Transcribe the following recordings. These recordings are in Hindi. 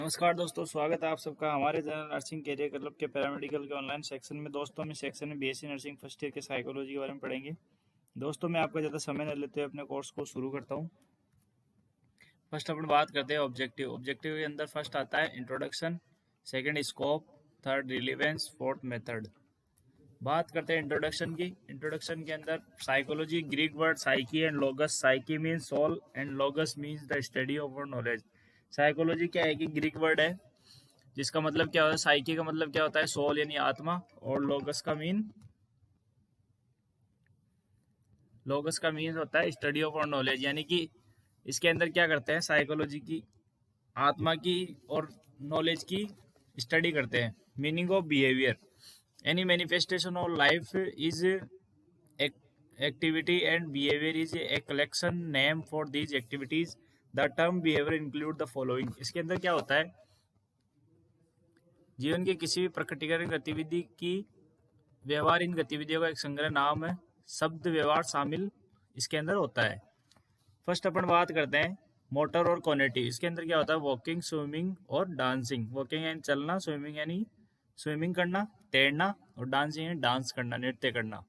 नमस्कार दोस्तों, स्वागत है आप सबका हमारे चैनल नर्सिंग कैरियर क्लब के पैरामेडिकल के ऑनलाइन सेक्शन में। दोस्तों, हम इस सेक्शन में बीएससी नर्सिंग फर्स्ट ईयर के साइकोलॉजी के बारे में पढ़ेंगे। दोस्तों, मैं आपका ज़्यादा समय न लेते हुए अपने कोर्स को शुरू करता हूँ। फर्स्ट अपन बात करते हैं ऑब्जेक्टिव। ऑब्जेक्टिव के अंदर फर्स्ट आता है introduction, second scope, third relevance, fourth method. बात करते हैं इंट्रोडक्शन की। इंट्रोडक्शन के अंदर psychology, Greek word psyche and logos. Psyche means soul and logos means the study of knowledge. Psychology क्या है कि ग्रीक वर्ड है जिसका मतलब क्या होता है, साइकी का मतलब क्या होता है, सोल यानी आत्मा, और लोगस का मीन होता है स्टडी ऑफ और नॉलेज। यानी कि इसके अंदर क्या करते हैं, साइकोलॉजी की आत्मा की और नॉलेज की स्टडी करते हैं। Meaning of behaviour, any manifestation of life is activity and behaviour is a collection name for these activities. The term behaviour include the following. इसके अंदर क्या होता है, जीवन की किसी भी प्रकटीकरण गतिविधि की व्यवहार इन गतिविधियों का एक संग्रह नाम है। शब्द व्यवहार शामिल इसके अंदर होता है। फर्स्ट अपन बात करते हैं मोटर और कॉग्निटिव। इसके अंदर क्या होता है, वॉकिंग, स्विमिंग और डांसिंग। वॉकिंग यानी चलना, स्विमिंग यानी स्विमिंग करना, तैरना, और डांसिंग यानी डांस करना, नृत्य करना।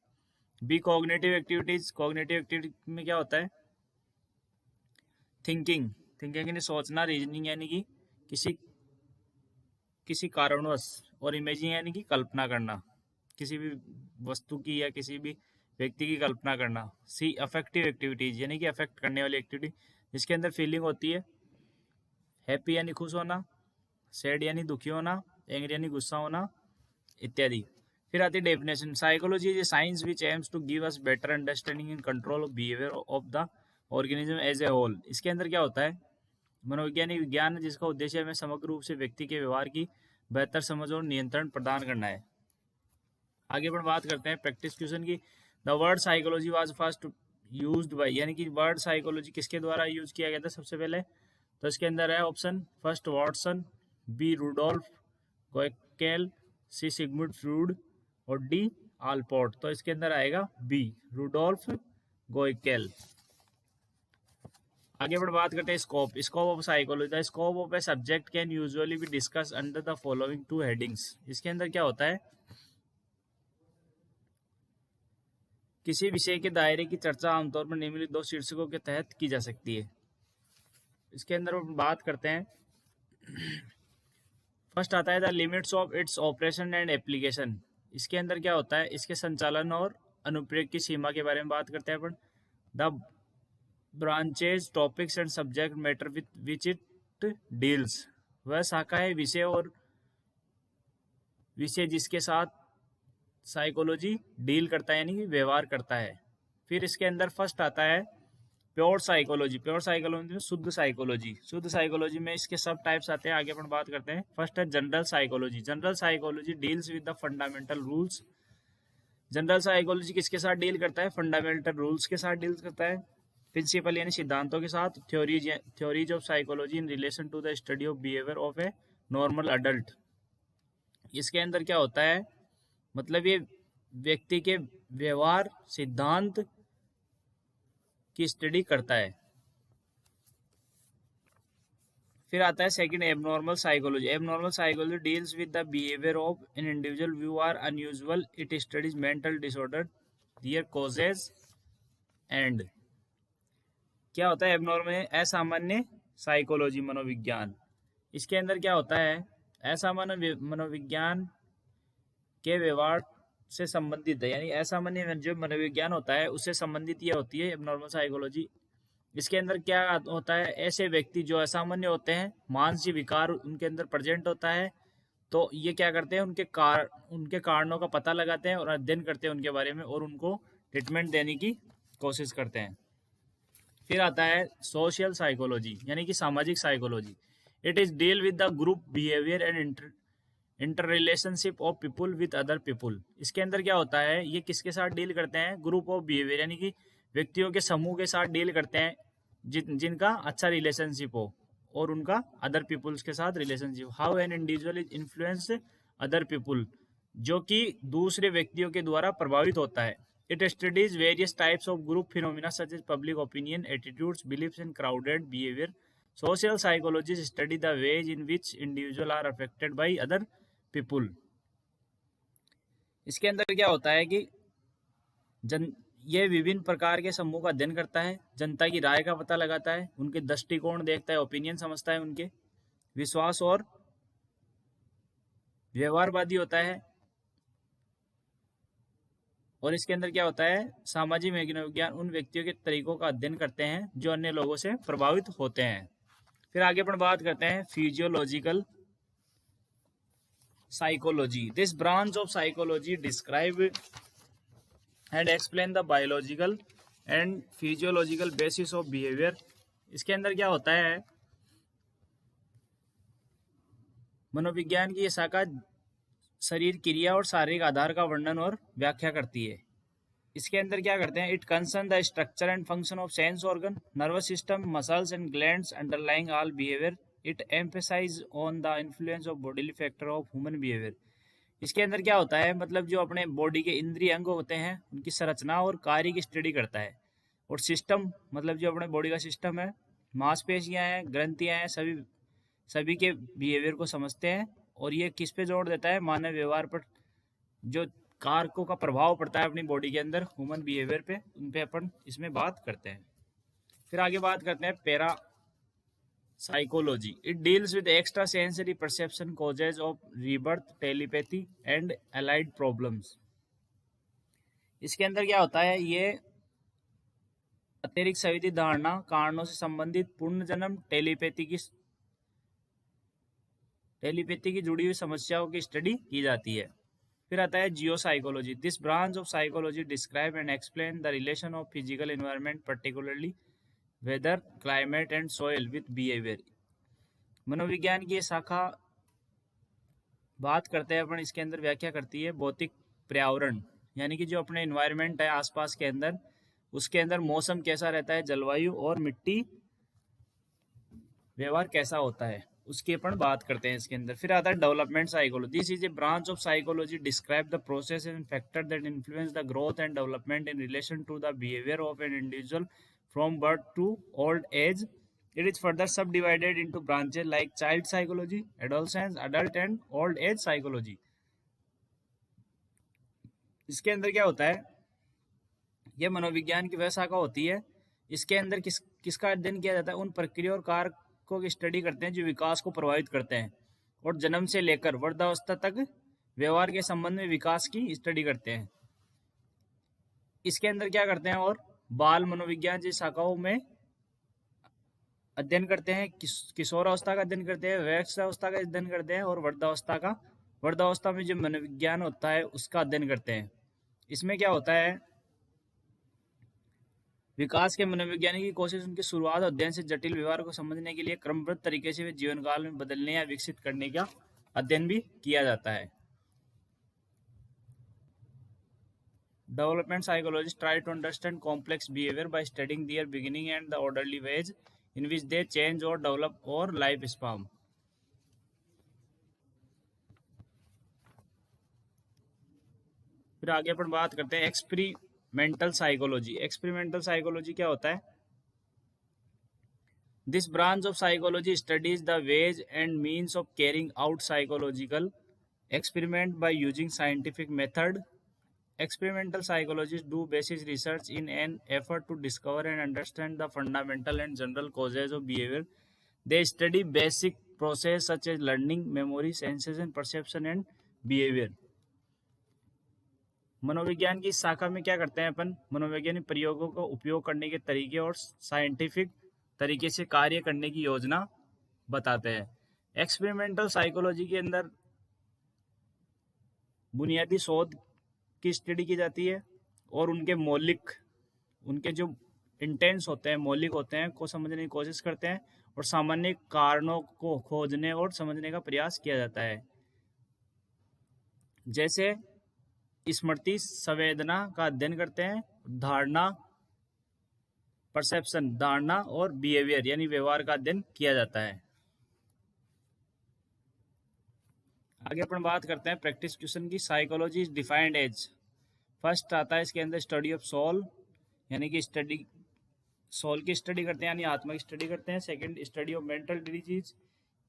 B cognitive activities. Cognitive activity में क्या होता है, थिंकिंग। थिंकिंग यानी सोचना, रीजनिंग यानी कि किसी कारणवश, और इमेजिंग यानी कि कल्पना करना, किसी भी वस्तु की या किसी भी व्यक्ति की कल्पना करना। सी अफेक्टिव एक्टिविटीज यानी कि अफेक्ट करने वाली एक्टिविटी, जिसके अंदर फीलिंग होती है। हैप्पी यानी खुश होना, सैड यानी दुखी होना, एंग्री यानी गुस्सा होना, इत्यादि। फिर आती है definition. Psychology is a science which aims to give us better understanding and control of behaviour of the organism as a whole. इसके अंदर क्या होता है, मनोवैज्ञानिक विज्ञान जिसका उद्देश्य हमें समग्र रूप से व्यक्ति के व्यवहार की बेहतर समझ और नियंत्रण प्रदान करना है। आगे पर बात करते हैं प्रैक्टिस क्वेश्चन की। The word psychology was first used by, यानी कि वर्ड साइकोलॉजी किसके द्वारा यूज किया गया था सबसे पहले। तो इसके अंदर है option first Watson, B Rudolf Goeckel, C Sigmund Freud, और डी आलपोर्ट। तो इसके अंदर आएगा बी, रूडोल्फ गोएकेल। आगे बढ़ बात करते हैं scope. Scope of psychology. The scope of a subject can usually be discuss under the following two headings. इसके अंदर क्या होता है, किसी विषय के दायरे की चर्चा आमतौर पर निम्नलिखित दो शीर्षकों के तहत की जा सकती है। इसके अंदर बात करते हैं, फर्स्ट आता है the limits of its operation and application. इसके अंदर क्या होता है, इसके संचालन और अनुप्रयोग की सीमा के बारे में बात करते हैं अपन। The branches, topics and subject matter with which it deals. वह शाखा है विषय और विषय जिसके साथ साइकोलॉजी डील करता है, यानी कि व्यवहार करता है। फिर इसके अंदर फर्स्ट आता है प्योर साइकोलॉजी। प्योर साइकोलॉजी में शुद्ध साइकोलॉजी। शुद्ध साइकोलॉजी में इसके सब टाइप्स आते हैं, आगे अपन बात करते हैं। फर्स्ट है general psychology. General psychology deals with the fundamental rules. General psychology किसके साथ डील करता है, फंडामेंटल रूल्स के साथ डील करता है। प्रिंसिपल यानी सिद्धांतों के साथ। Theories of psychology in relation to the study of behaviour of a normal adult. इसके अंदर क्या होता है, मतलब ये व्यक्ति के व्यवहार सिद्धांत की स्टडी करता है। फिर आता है second abnormal psychology. Abnormal psychology deals with the behaviour of an individual view are unusual. It studies mental disorder, their causes and. क्या होता है एबनॉर्मल, असामान्य साइकोलॉजी मनोविज्ञान। इसके अंदर क्या होता है, असामान्य मनोविज्ञान के व्यवहार से संबंधित है, यानी असामान्य जो मनोविज्ञान होता है उससे संबंधित ये होती है एबनॉर्मल साइकोलॉजी। इसके अंदर क्या होता है, ऐसे व्यक्ति जो असामान्य होते हैं, मानसिक विकार उनके अंदर प्रेजेंट होता है, तो ये क्या करते हैं, उनके कारणों का पता लगाते हैं और अध्ययन करते हैं उनके बारे में, और उनको ट्रीटमेंट देने की कोशिश करते हैं। फिर आता है सोशल साइकोलॉजी, यानी कि सामाजिक psychology. It is deal with the group behaviour and inter relationship of people with other people. इसके अंदर क्या होता है, ये किसके साथ डील करते हैं, ग्रुप ऑफ बिहेवियर, यानी कि व्यक्तियों के समूह के साथ डील करते हैं जिनका अच्छा रिलेशनशिप हो, और उनका अदर पीपुल्स के साथ relationship. How an individual is influence other people, जो कि दूसरे व्यक्तियों के द्वारा प्रभावित होता है। It studies various types of group phenomena such as public opinion, attitudes, beliefs and crowded behaviour social psychologist study the ways in which individual are affected by other people. इसके अंदर क्या होता है कि ये विभिन्न प्रकार के समूह का अध्ययन करता है, जनता की राय का पता लगाता है, उनके दृष्टिकोण देखता है, ओपिनियन समझता है, उनके विश्वास और व्यवहारवादी होता है। और इसके अंदर क्या होता है, सामाजिक मनोविज्ञान उन व्यक्तियों के तरीकों का अध्ययन करते हैं जो अन्य लोगों से प्रभावित होते हैं। फिर आगे अपन बात करते हैं physiological psychology. This branch of psychology describe and explain the biological and physiological basis of behaviour. इसके अंदर क्या होता है, मनोविज्ञान की ये शाखा शरीर क्रिया और शारीरिक आधार का वर्णन और व्याख्या करती है। इसके अंदर क्या करते हैं, it concern the structure and function of sense organ, nervous system, muscles and glands underlying all behaviour. It emphasise on the influence of bodily factor of human behaviour. इसके अंदर क्या होता है, मतलब जो अपने बॉडी के इंद्रिय अंग होते हैं उनकी संरचना और कार्य की स्टडी करता है। और सिस्टम मतलब जो अपने बॉडी का सिस्टम है, मांसपेशियां हैं, ग्रंथियां हैं, सभी के बिहेवियर को समझते हैं। और ये किस पे जोड़ देता है, मानव व्यवहार पर जो कारकों का प्रभाव पड़ता है अपनी बॉडी के अंदर ह्यूमन बिहेवियर पे, उन पे अपन इसमें बात करते हैं। फिर आगे बात करते हैं para psychology. It deals with extra sensory perception, causes of rebirth, telepathy and allied problems. इसके अंदर क्या होता है, ये अतिरिक्त संवेदी धारणा, कारणों से संबंधित पुनर्जन्म, टेलीपैथी की जुड़ी हुई समस्याओं की स्टडी की जाती है। फिर आता है geo psychology. This branch of psychology describe and explain the relation of physical environment, particularly weather, climate and soil with behaviour. मनोविज्ञान की ये शाखा बात करते हैं अपन, इसके अंदर व्याख्या करती है भौतिक पर्यावरण, यानी कि जो अपने एनवायरनमेंट है आसपास के अंदर, उसके अंदर मौसम कैसा रहता है, जलवायु और मिट्टी व्यवहार कैसा होता है, उसकी अपन बात करते हैं इसके अंदर। फिर आता है development psychology. This is a branch of psychology describe the process and factor that influence the growth and development in relation to the behaviour of an individual from birth to old age. It is further subdivided into branches like child psychology, adolescence, adult and old age psychology. इसके अंदर क्या होता है, यह मनोविज्ञान की वह शाखा होती है, इसके अंदर किसका अध्ययन किया जाता है, उन प्रक्रिया और कारकों की स्टडी करते हैं जो विकास को प्रभावित करते हैं और जन्म से लेकर वृद्धावस्था तक व्यवहार के संबंध में विकास की स्टडी करते हैं। इसके अंदर क्या करते हैं, और बाल मनोविज्ञान जैसी शाखाओं में अध्ययन करते हैं, किशोरावस्था का अध्ययन करते हैं, वयस्कावस्था का अध्ययन करते हैं और वृद्धावस्था में जो मनोविज्ञान होता है उसका अध्ययन करते हैं। इसमें क्या होता है, विकास के मनोविज्ञान की कोशिश उनकी शुरुआत अध्ययन से जटिल व्यवहार को समझने के लिए क्रमबद्ध तरीके से वे जीवन काल में बदलने या विकसित करने का अध्ययन भी किया जाता है। Development psychologist try to understand complex behaviour by studying their beginning and the orderly ways in which they change or develop or life span. फिर आगे अपन बात करते हैं एक्सपेरिमेंटल साइकोलॉजी। एक्सपेरिमेंटल साइकोलॉजी क्या होता है, this branch of psychology studies the ways and means of carrying out psychological experiment by using scientific method. Experimental psychologists do basic research in an effort to discover and understand the fundamental and general causes of behavior. They study basic processes such as learning, memory, sensation, perception and behavior. मनोविज्ञान की शाखा में क्या करते हैं अपन, मनोवैज्ञानिक प्रयोगों का उपयोग करने के तरीके और साइंटिफिक तरीके से कार्य करने की योजना बताते हैं। एक्सपेरिमेंटल साइकोलॉजी के अंदर बुनियादी शोध की स्टडी की जाती है और उनके जो इंटेंस होते हैं, मौलिक होते हैं, को समझने की कोशिश करते हैं और सामान्य कारणों को खोजने और समझने का प्रयास किया जाता है। जैसे स्मृति, संवेदना का अध्ययन करते हैं, धारणा, परसेप्शन, धारणा और बिहेवियर यानी व्यवहार का अध्ययन किया जाता है। आगे अपन बात करते हैं प्रैक्टिस क्वेश्चन की। Psychology is defined as, first आता है इसके अंदर स्टडी ऑफ सोल, यानी कि सोल की स्टडी करते हैं यानी आत्मा की स्टडी करते हैं। Second, study of mental disease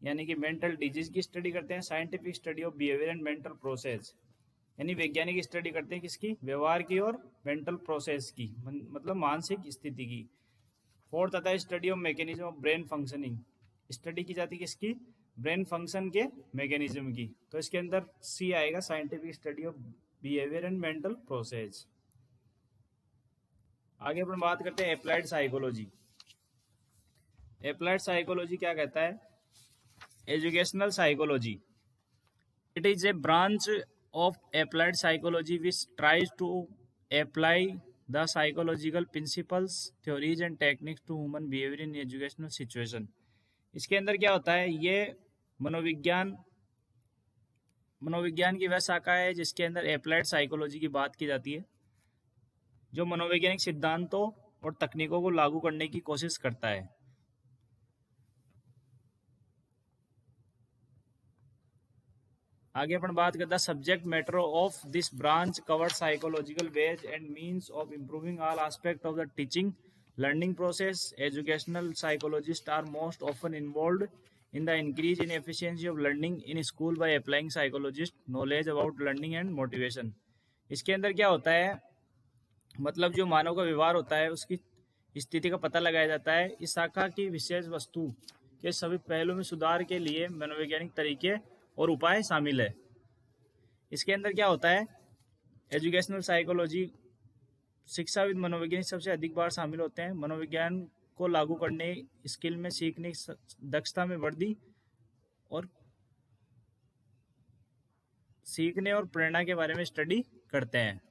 यानी कि मेंटल डिजीज की स्टडी करते हैं। Scientific study of behaviour and mental process यानी वैज्ञानिक स्टडी करते हैं किसकी, व्यवहार की और मेंटल प्रोसेस की, मतलब मानसिक स्थिति की। फोर्थ आता है study of mechanism of brain functioning, study की जाती है किसकी, ब्रेन फंक्शन के मैकेनिज्म की। तो इसके अंदर सी आएगा, scientific study of behaviour and mental process. आगे अपन बात करते हैं अप्लाइड साइकोलॉजी। अप्लाइड साइकोलॉजी क्या कहता है, educational psychology, it is a branch of applied psychology which tries to apply the psychological principles, theories and techniques to human behavior in educational situation। इसके अंदर क्या होता है, ये मनोविज्ञान की वह शाखा है जिसके अंदर अप्लाइड साइकोलॉजी की बात की जाती है, जो मनोवैज्ञानिक सिद्धांतों और तकनीकों को लागू करने की कोशिश करता है। आगे अपन बात करते हैं subject matter of this branch cover psychological ways and means of improving all aspect of the teaching learning process. Educational psychologist are most often involved in the increase in efficiency of learning in school by applying psychologist knowledge about learning and motivation. इसके अंदर क्या होता है, मतलब जो मानव का व्यवहार होता है उसकी स्थिति का पता लगाया जाता है। इस शाखा की विशेष वस्तु के सभी पहलुओं में सुधार के लिए मनोवैज्ञानिक तरीके और उपाय शामिल है। इसके अंदर क्या होता है, एजुकेशनल साइकोलॉजी शिक्षाविद मनोवैज्ञानिक सबसे अधिक बार शामिल होते हैं। मनोविज्ञान को लागू करने, स्किल में सीखने दक्षता में वृद्धि और सीखने और प्रेरणा के बारे में स्टडी करते हैं।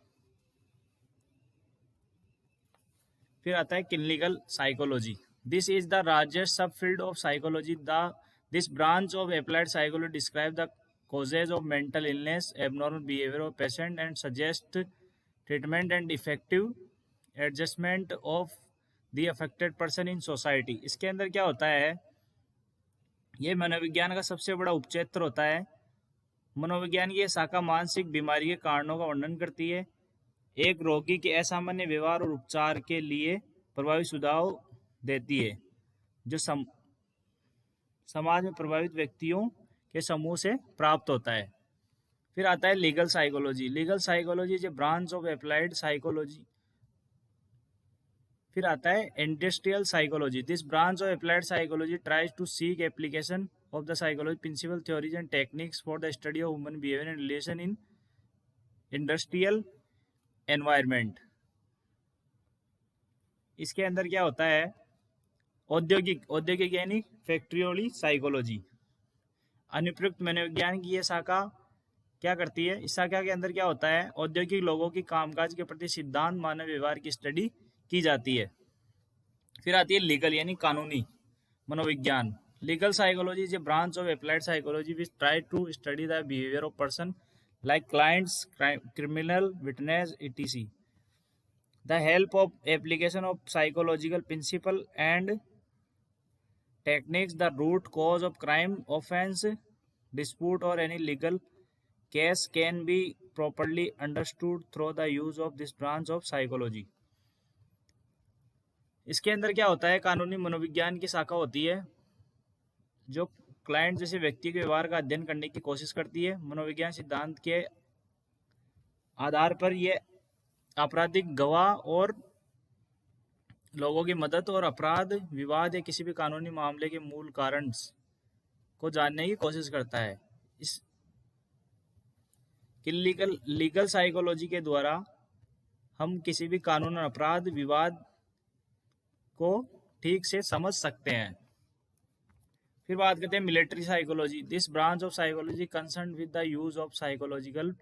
फिर आता है clinical psychology, this is the largest sub field of psychology. This branch of applied psychology describes the causes of mental illness, abnormal behavior of patient and suggest treatment and effective adjustment of the affected person in society। इसके अंदर क्या होता है, ये मनोविज्ञान का सबसे बड़ा उपक्षेत्र होता है। मनोविज्ञान की यह शाखा मानसिक बीमारी के कारणों का वर्णन करती है, एक रोगी के असामान्य व्यवहार और उपचार के लिए प्रभावी सुझाव देती है, जो समाज में प्रभावित व्यक्तियों के समूह से प्राप्त होता है। फिर आता है legal psychology, legal psychology is a branch of applied psychology. फिर आता है industrial psychology, this branch of applied psychology tries to seek application of the psychology principle theories and techniques for the study of human behaviour and relation in industrial environment. इसके अंदर क्या होता है, औद्योगिक यानी फैक्ट्रियोली साइकोलॉजी। अनुप्रयुक्त मनोविज्ञान की यह शाखा क्या करती है, इस शाखा के अंदर क्या होता है, औद्योगिक लोगों की कामकाज के प्रति सिद्धांत मानव व्यवहार की स्टडी की जाती है। फिर आती है लीगल यानी कानूनी मनोविज्ञान, legal psychology is a branch of applied psychology which try to study the behaviour of person like clients, criminal, witness etc. The help of application of psychological principle and techniques, the root cause of crime, offense, dispute or any legal case can be properly understood through the use of this branch of psychology। इसके अंदर क्या होता है, कानूनी मनोविज्ञान की शाखा होती है जो क्लाइंट जैसे व्यक्ति के व्यवहार का अध्ययन करने की कोशिश करती है। मनोविज्ञान सिद्धांत के आधार पर यह आपराधिक गवाह और लोगों की मदद और अपराध, विवाद या किसी भी कानूनी मामले के मूल कारण को जानने की कोशिश करता है। इस लीगल साइकोलॉजी के द्वारा हम किसी भी कानून, अपराध, विवाद को ठीक से समझ सकते हैं। फिर बात करते हैं military psychology, this branch of psychology concern with the use of psychological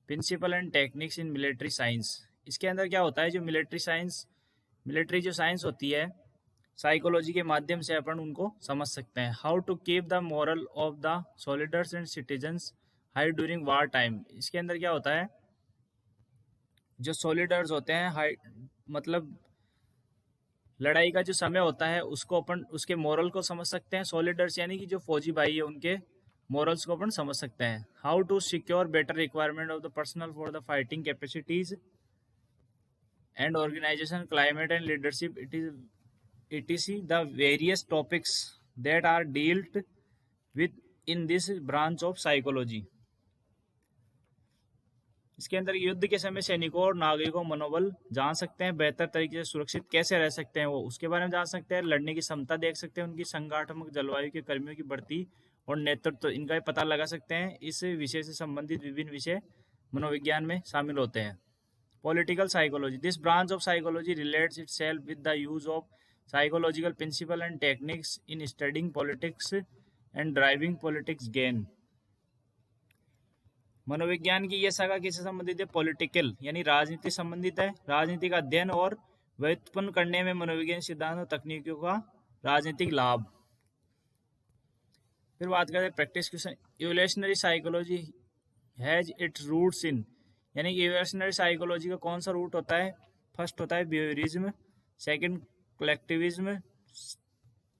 principle and techniques in military science. इसके अंदर क्या होता है, जो मिलिट्री जो साइंस होती है, साइकोलॉजी के माध्यम से अपन उनको समझ सकते हैं। How to keep the moral of the soldiers and citizens high during war time. इसके अंदर क्या होता है, जो सोल्जर्स होते हैं, हाई मतलब लड़ाई का जो समय होता है उसको अपन उसके मोरल को समझ सकते हैं। सोल्जर्स यानी कि जो फौजी भाई है उनके मोरल्स को अपन समझ सकते हैं। How to secure better requirement of the personal for the fighting capacities and organisation, climate and leadership, it is etc. the various topics that are dealt with in this branch of psychology. इसके अंदर युद्ध के समय सैनिकों और नागरिकों मनोबल जान सकते हैं, बेहतर तरीके से सुरक्षित कैसे रह सकते हैं वो उसके बारे में जान सकते हैं, लड़ने की क्षमता देख सकते हैं, उनकी संगठनात्मक जलवायु के कर्मियों की भर्ती और नेतृत्व इनका भी पता लगा सकते हैं। इस विषय से संबंधित विभिन्न विषय मनोविज्ञान में शामिल होते हैं। Political psychology, this branch of psychology relates itself with the use of psychological principle and techniques in studying politics and driving politics gain. मनोविज्ञान की यह शाखा किससे संबंधित है? पॉलिटिकल यानी राजनीति संबंधित है। राजनीति का अध्ययन और व्युत्पन्न करने में मनोविज्ञान सिद्धांत और तकनीकों का राजनीतिक लाभ। फिर बात करते हैं practice question. Evolutionary psychology has its roots in, यानी कि इवोल्यूशनरी साइकोलॉजी का कौन सा रूट होता है? फर्स्ट होता है बिहेवियरिज्म, सेकंड कलेक्टिविज्म,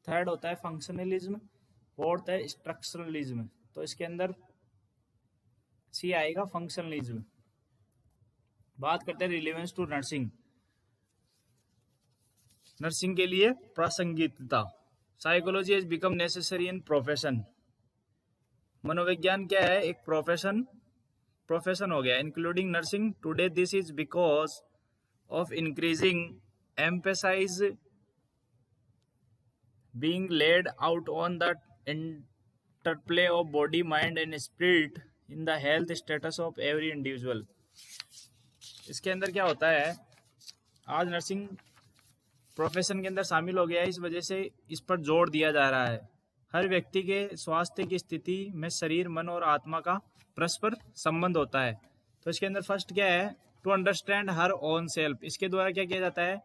थर्ड होता है फंक्शनलिज्म, फोर्थ है स्ट्रक्चरलिज्म। तो इसके अंदर सी आएगा फंक्शनलिज्म। बात करते हैं रिलेवेंस टू नर्सिंग, नर्सिंग के लिए प्रासंगिकता। Psychology has become necessary in profession, मनोविज्ञान क्या है? एक प्रोफेशन हो गया including nursing today. This is because of increasing emphasise being laid out on the interplay of body, mind and spirit in the health status of every individual. इसके अंदर क्या होता है, आज नर्सिंग प्रोफेशन के अंदर शामिल हो गया है, इस वजह से इस पर जोर दिया जा रहा है। हर व्यक्ति के स्वास्थ्य की स्थिति में शरीर, मन और आत्मा का परस्पर संबंध होता है। तो इसके अंदर फर्स्ट क्या है? To understand her own self. इसके द्वारा क्या किया जाता है?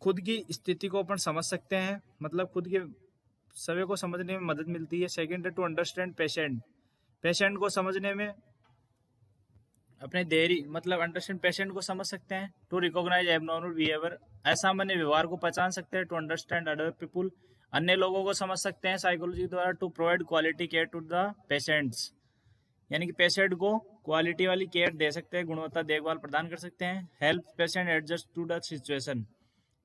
खुद की स्थिति को अपन समझ सकते हैं, मतलब खुद के सभी को समझने में मदद मिलती है। सेकंड है टू अंडरस्टैंड पेशेंट, पेशेंट को समझने में अपने देरी मतलब अंडरस्टैंड पेशेंट को समझ सकते हैं। टू रिकॉग्नाइज एबनॉर्मल बिहेवियर, असामान्य व्यवहार को पहचान सकते हैं। टू अंडरस्टैंड अदर पीपुल, अन्य लोगों को समझ सकते हैं साइकोलॉजी के द्वारा। To provide quality care to the patients, यानी कि पेशेंट को क्वालिटी वाली केयर दे सकते हैं, गुणवत्ता देखभाल प्रदान कर सकते हैं। Help patient adjust to the situation,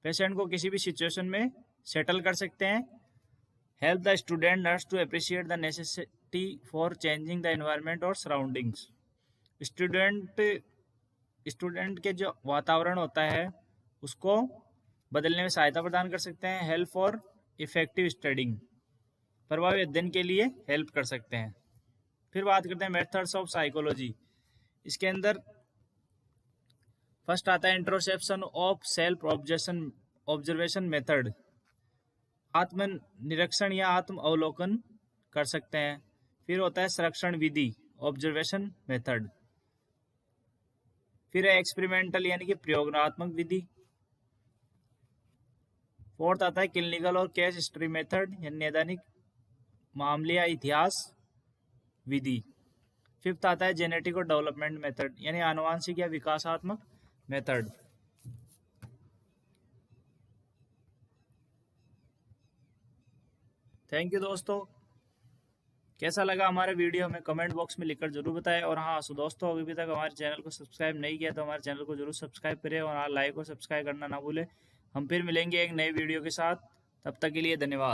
patient को किसी भी सिचुएशन में सेटल कर सकते हैं। Help the student nurse to appreciate the necessity for changing the environment और सराउंडिंग्स, स्टूडेंट के जो वातावरण होता है उसको बदलने में सहायता प्रदान कर सकते हैं। हेल्प फॉर इफेक्टिव स्टडिंग, प्रभावी अध्ययन के लिए हेल्प कर सकते हैं। फिर बात करते हैं मेथड्स ऑफ साइकोलॉजी। इसके अंदर फर्स्ट आता है introspection of self observation method, आत्म निरीक्षण या आत्म अवलोकन कर सकते हैं। फिर होता है संरक्षण विधि, ऑब्जर्वेशन मेथड। फिर है एक्सपेरिमेंटल यानी कि प्रयोगात्मक विधि। फोर्थ आता है क्लिनिकल और केस हिस्ट्री मेथड, यानी नैदानिक मामले या इतिहास विधि। फिफ्थ आता है जेनेटिक और डेवलपमेंट मेथड, यानी आनुवांशिक या विकासात्मक मेथड। थैंक यू दोस्तों, कैसा लगा हमारा वीडियो हमें कमेंट बॉक्स में लिखकर जरूर बताएं। और हाँ दोस्तों, अभी तक हमारे चैनल को सब्सक्राइब नहीं किया तो हमारे चैनल को जरूर सब्सक्राइब करें और हाँ लाइक और सब्सक्राइब करना ना भूलें। हम फिर मिलेंगे एक नए वीडियो के साथ, तब तक के लिए धन्यवाद।